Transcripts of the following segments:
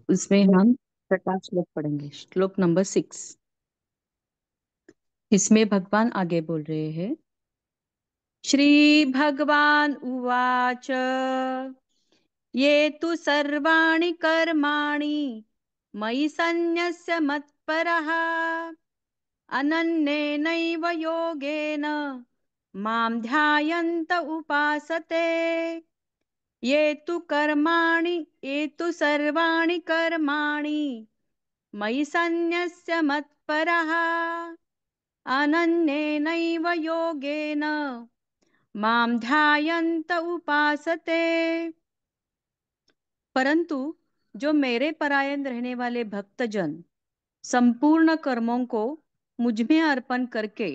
उसमें हम छठा श्लोक पढ़ेंगे, श्लोक नंबर 6। इसमें भगवान आगे बोल रहे हैं। श्री भगवान उवाच ये तु सर्वाणि कर्माणि मयि सन्न्यस्य मत्परः अनन्येनैव योगेन मां ध्यायन्त उपासते। ये तु सर्वाणि कर्माणि मयि सन्न्यस्य मत्परः अनन्येनैव योगेन मां ध्यायन्त उपासते। परंतु जो मेरे परायण रहने वाले भक्तजन संपूर्ण कर्मों को मुझ में अर्पण करके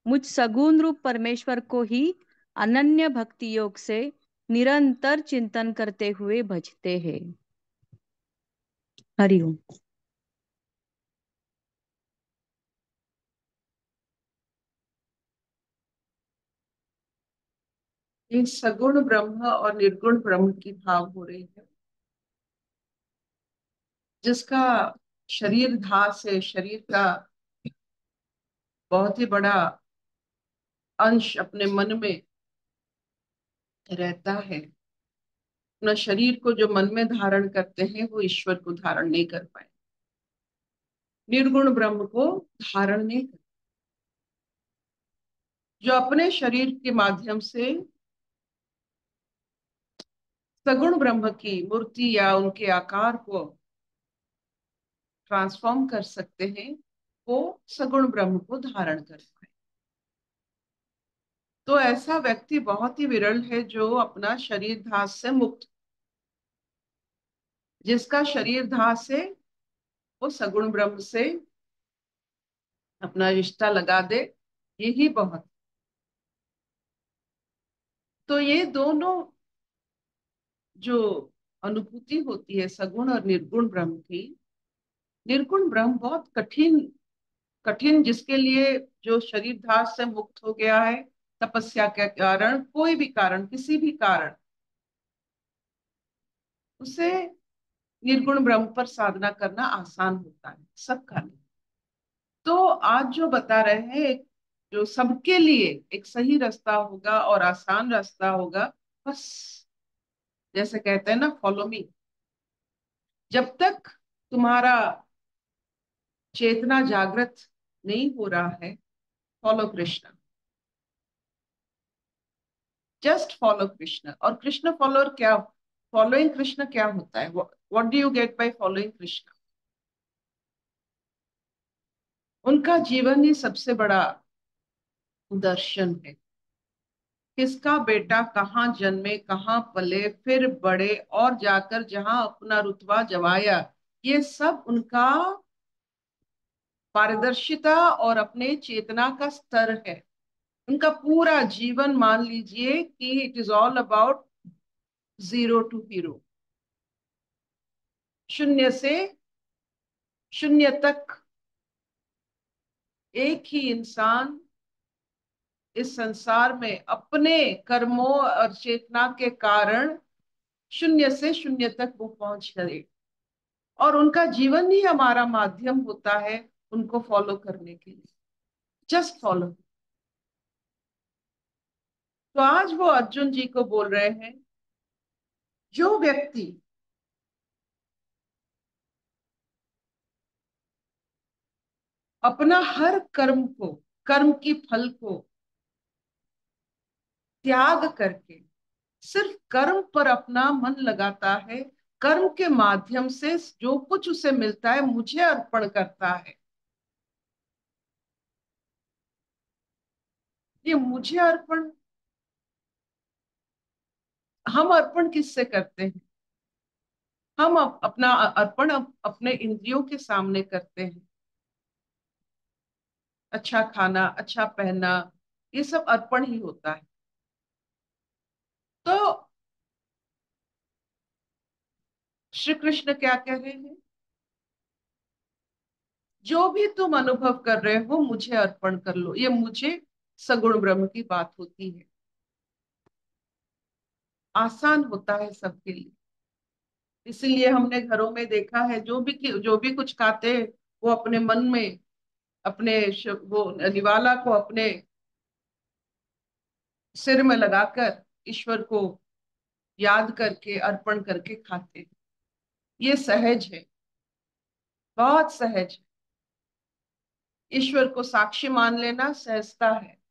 मुझ सगुण रूप परमेश्वर को ही अनन्य भक्ति योग से निरंतर चिंतन करते हुए भजते हैं। हरिओम। ये सगुण ब्रह्म और निर्गुण ब्रह्म की भाव हो रही है, जिसका शरीर धास है, शरीर का बहुत ही बड़ा अंश अपने मन में रहता है। अपना शरीर को जो मन में धारण करते हैं वो ईश्वर को धारण नहीं कर पाए, निर्गुण ब्रह्म को धारण नहीं कर, जो अपने शरीर के माध्यम से सगुण ब्रह्म की मूर्ति या उनके आकार को ट्रांसफॉर्म कर सकते हैं, वो सगुण ब्रह्म को धारण कर पाए। तो ऐसा व्यक्ति बहुत ही विरल है जो अपना शरीर धास से मुक्त, जिसका शरीर धास है वो सगुण ब्रह्म से अपना रिश्ता लगा दे, यही बहुत। तो ये दोनों जो अनुभूति होती है सगुण और निर्गुण ब्रह्म की, निर्गुण ब्रह्म बहुत कठिन कठिन, जिसके लिए जो शरीर धास से मुक्त हो गया है तपस्या के कारण, कोई भी कारण, किसी भी कारण, उसे निर्गुण ब्रह्म पर साधना करना आसान होता है, सबका नहीं। तो आज जो बता रहे हैं, जो सबके लिए एक सही रास्ता होगा और आसान रास्ता होगा, बस जैसे कहते हैं ना, फॉलो मी। जब तक तुम्हारा चेतना जागृत नहीं हो रहा है, follow Krishna, just follow Krishna. और कृष्ण फॉलोअर क्या, फॉलोइंग कृष्ण क्या होता है, what do you get by following Krishna? उनका जीवन ही सबसे बड़ा दर्शन है। किसका बेटा कहाँ जन्मे, कहाँ पले, फिर बड़े, और जाकर जहां अपना रुतबा जमाया, ये सब उनका पारदर्शिता और अपने चेतना का स्तर है। उनका पूरा जीवन मान लीजिए कि it is all about zero to hero, शून्य से शून्य तक। एक ही इंसान इस संसार में अपने कर्मों और चेतना के कारण शून्य से शून्य तक वो पहुंच गए, और उनका जीवन ही हमारा माध्यम होता है उनको फॉलो करने के लिए। Just follow. तो आज वो अर्जुन जी को बोल रहे हैं, जो व्यक्ति अपना हर कर्म को, कर्म की फल को त्याग करके सिर्फ कर्म पर अपना मन लगाता है, कर्म के माध्यम से जो कुछ उसे मिलता है मुझे अर्पण करता है। ये मुझे अर्पण, हम अर्पण किससे करते हैं? हम अपना अर्पण अपने इंद्रियों के सामने करते हैं। अच्छा खाना, अच्छा पहनना, ये सब अर्पण ही होता है। तो श्री कृष्ण क्या कह रहे हैं? जो भी तुम अनुभव कर रहे हो मुझे अर्पण कर लो। ये मुझे सगुण ब्रह्म की बात होती है, आसान होता है सबके लिए। इसीलिए हमने घरों में देखा है, जो भी कुछ खाते हैं, वो अपने मन में अपने वो निवाला को अपने सिर में लगाकर ईश्वर को याद करके अर्पण करके खाते हैं। ये सहज है, बहुत सहज है। ईश्वर को साक्षी मान लेना सहजता है।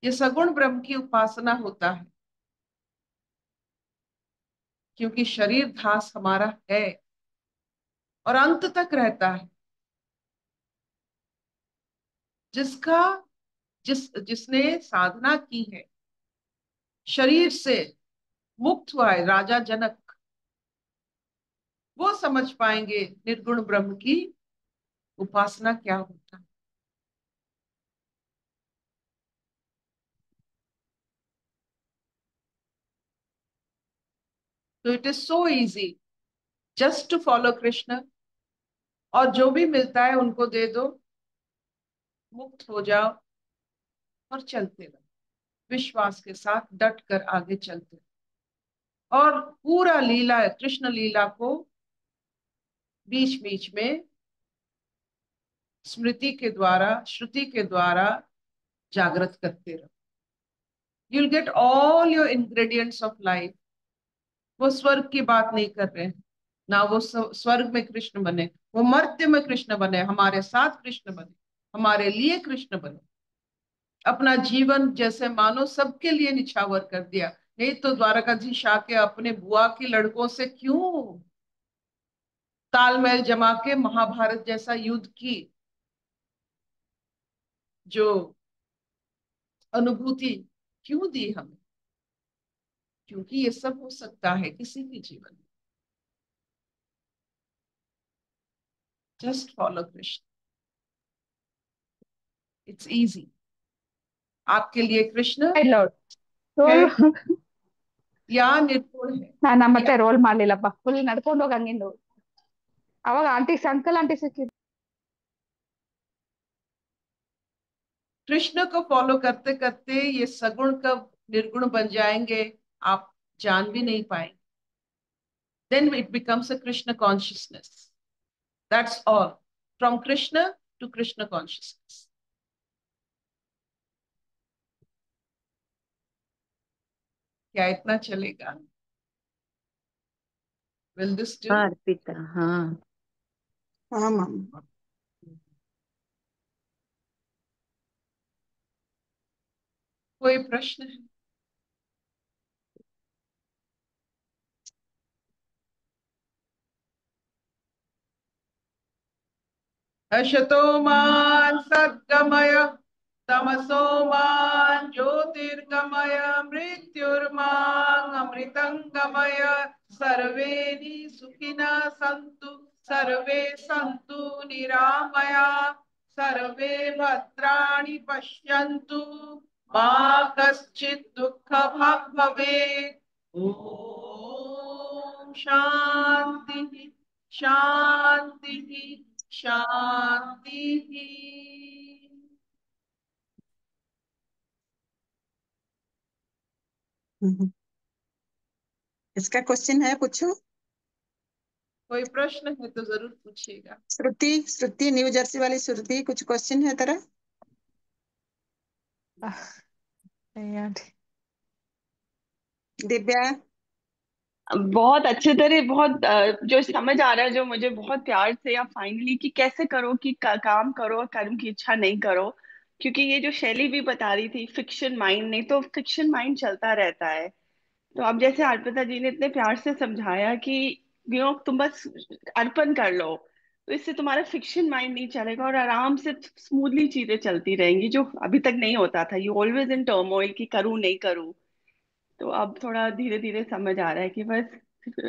ये सगुण ब्रह्म की उपासना होता है, क्योंकि शरीर धास हमारा है और अंत तक रहता है। जिसका जिसने साधना की है, शरीर से मुक्त हुआ है, राजा जनक, वो समझ पाएंगे निर्गुण ब्रह्म की उपासना क्या होता है। तो it is so easy just to follow Krishna, और जो भी मिलता है उनको दे दो, मुक्त हो जाओ और चलते रहो, विश्वास के साथ डट कर आगे चलते रहो। और पूरा लीला, कृष्ण लीला को बीच बीच में स्मृति के द्वारा, श्रुति के द्वारा जागृत करते रहो। You'll get all your ingredients of life. वो स्वर्ग की बात नहीं कर रहे हैं, ना वो स्वर्ग में कृष्ण बने, वो मर्त्य में कृष्ण बने, हमारे साथ कृष्ण बने, हमारे लिए कृष्ण बने। अपना जीवन जैसे मानो सबके लिए निछावर कर दिया। नहीं तो द्वारकाधीश आके अपने बुआ के लड़कों से क्यों तालमेल जमा के महाभारत जैसा युद्ध की जो अनुभूति क्यों दी हमें? क्योंकि ये सब हो सकता है किसी भी जीवन में। Just follow Krishna, it's easy. आपके लिए कृष्ण ಲೋಡ್ है ರೋಲ್ या निर्गुण है, ನಾನು या ಮತ್ತೆ ರೋಲ್ ಮಾಡ್ಲಿಲ್ಲಪ್ಪ, ಫುಲ್ ನಡ್ಕೊಂಡು ಹೋಗಿ ಹಂಗಿಂದು ಅವಾಗ ಆಂಟಿ ಅಂಕಲ್ ಆಂಟಿ ಸಿಕ್ಕಿದ್ರು. कृष्ण को फॉलो करते करते ये सगुण कब निर्गुण बन जाएंगे आप जान भी नहीं पाएंगे। then it becomes a Krishna consciousness. That's all. From Krishna to Krishna consciousness. क्या इतना चलेगा? Will this do? हाँ अर्पिता, हाँ। हाँ मैम। कोई प्रश्न है? अशतो मान सद्गमय, तमसो मान ज्योतिर्गमय, मृत्युर्मां अमृतंगमय। सर्वे सुखिनः सन्तु, सर्वे सन्तु निरामया, सर्वे भद्राणि पश्यन्तु, मा कश्चित् दुःखभाग् भवेत्। ओम शांति शांति शांति। इसका क्वेश्चन है, पूछो। कोई प्रश्न है तो जरूर पूछिएगा। श्रुति, श्रुति न्यू जर्सी वाली श्रुति, कुछ क्वेश्चन है तेरा? दिव्या? बहुत अच्छे तरह, बहुत जो समझ आ रहा है, जो मुझे बहुत प्यार से या फाइनली कि कैसे करो कि काम करो और कर्म की इच्छा नहीं करो। क्योंकि ये जो शैली भी बता रही थी, फिक्शन माइंड, नहीं तो फिक्शन माइंड चलता रहता है। तो अब जैसे अर्पिता जी ने इतने प्यार से समझाया कि तुम बस अर्पण कर लो, तो इससे तुम्हारा फिक्शन माइंड नहीं चलेगा और आराम से स्मूथली चीजें चलती रहेंगी, जो अभी तक नहीं होता था। यू ऑलवेज इन टर्मोइल कि करूं नहीं करूं। तो अब थोड़ा धीरे धीरे समझ आ रहा है कि बस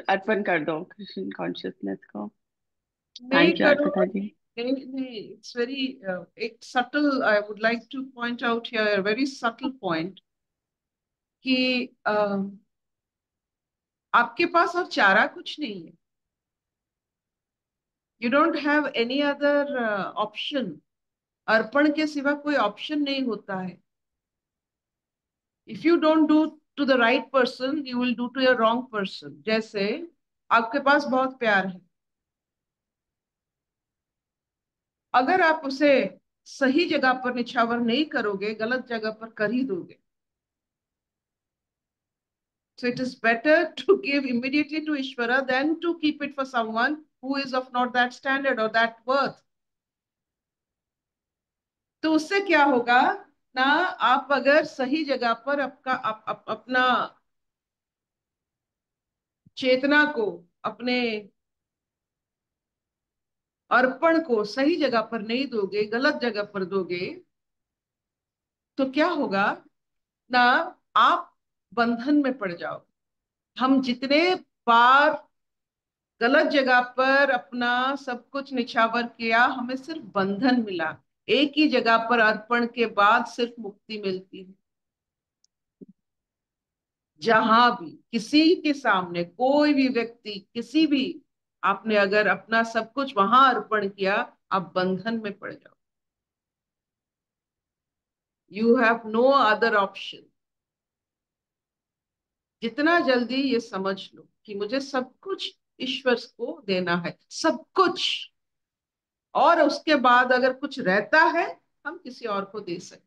अर्पण कर दो कृष्ण कॉन्शियसनेस को। नहीं थैंक यू करो। अर्पिता जी। नहीं नहीं, इट्स वेरी एक subtle, I would like to point out here very subtle point कि आपके पास और चारा कुछ नहीं है। You don't have any other option. अर्पण के सिवा कोई ऑप्शन नहीं होता है। If you don't do to the right person you will do to your wrong person. जैसे आपके पास बहुत प्यार है, अगर आप उसे सही जगह पर निछावर नहीं करोगे, गलत जगह पर कर ही दोगे। So it is better to give immediately to Ishvara than to keep it for someone who is of not that standard or that worth. तो उससे क्या होगा ना, आप अगर सही जगह पर अपना चेतना को, अपने अर्पण को सही जगह पर नहीं दोगे, गलत जगह पर दोगे, तो क्या होगा ना, आप बंधन में पड़ जाओ। हम जितने बार गलत जगह पर अपना सब कुछ निछावर किया, हमें सिर्फ बंधन मिला। एक ही जगह पर अर्पण के बाद सिर्फ मुक्ति मिलती है। जहां भी किसी के सामने कोई भी व्यक्ति, किसी भी, आपने अगर अपना सब कुछ वहां अर्पण किया, आप बंधन में पड़ जाओ। You have no other option. जितना जल्दी ये समझ लो कि मुझे सब कुछ ईश्वर को देना है, सब कुछ, और उसके बाद अगर कुछ रहता है हम किसी और को दे सकते,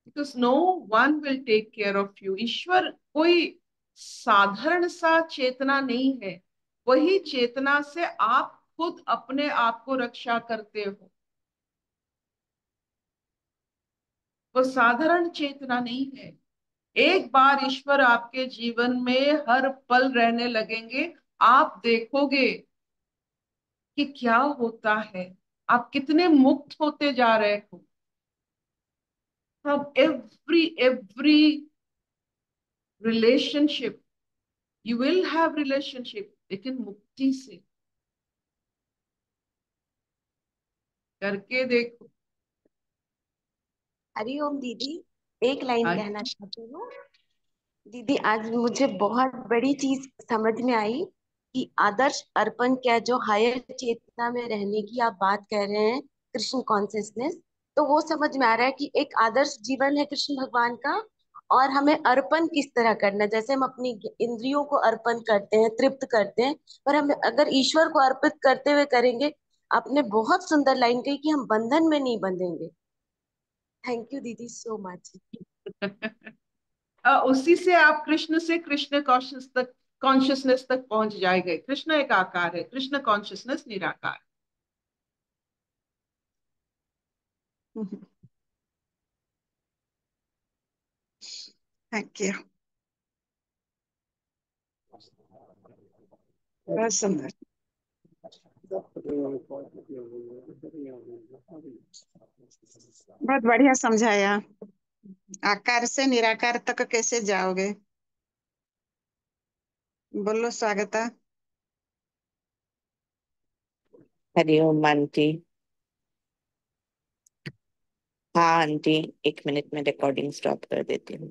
because no one will take care of you. ईश्वर कोई साधारण सा चेतना नहीं है, वही चेतना से आप खुद अपने आप को रक्षा करते हो। वो साधारण चेतना नहीं है। एक बार ईश्वर आपके जीवन में हर पल रहने लगेंगे, आप देखोगे कि क्या होता है, आप कितने मुक्त होते जा रहे हो from every relationship. You will have relationship, लेकिन मुक्ति से। करके देखो। हरिओम दीदी, एक लाइन हाँ कहना चाहती हूँ। दीदी, आज मुझे बहुत बड़ी चीज समझ में आई कि आदर्श अर्पण क्या, जो हायर चेतना में रहने की आप बात कर रहे हैं, कृष्ण कॉन्शियसनेस, तो वो समझ में आ रहा है कि एक आदर्श जीवन है कृष्ण भगवान का। और हमें अर्पण किस तरह करना है, जैसे हम अपनी इंद्रियों को अर्पण करते हैं, तृप्त करते हैं, पर हम अगर ईश्वर को अर्पित करते हुए करेंगे। आपने बहुत सुंदर लाइन कही कि हम बंधन में नहीं बंधेंगे। थैंक यू दीदी सो मच। उसी से आप कृष्ण से कृष्ण कॉन्शियसनेस तक पहुंच जाएंगे। कृष्ण एक आकार है, कृष्ण कॉन्शियसनेस निराकार। थैंक यू, बहुत सुंदर। बहुत बढ़िया समझाया। आकार से निराकार तक कैसे जाओगे? बोलो स्वागता। हरिओम आंटी। हाँ आंटी, 1 मिनट में रिकॉर्डिंग स्टॉप कर देती हूँ।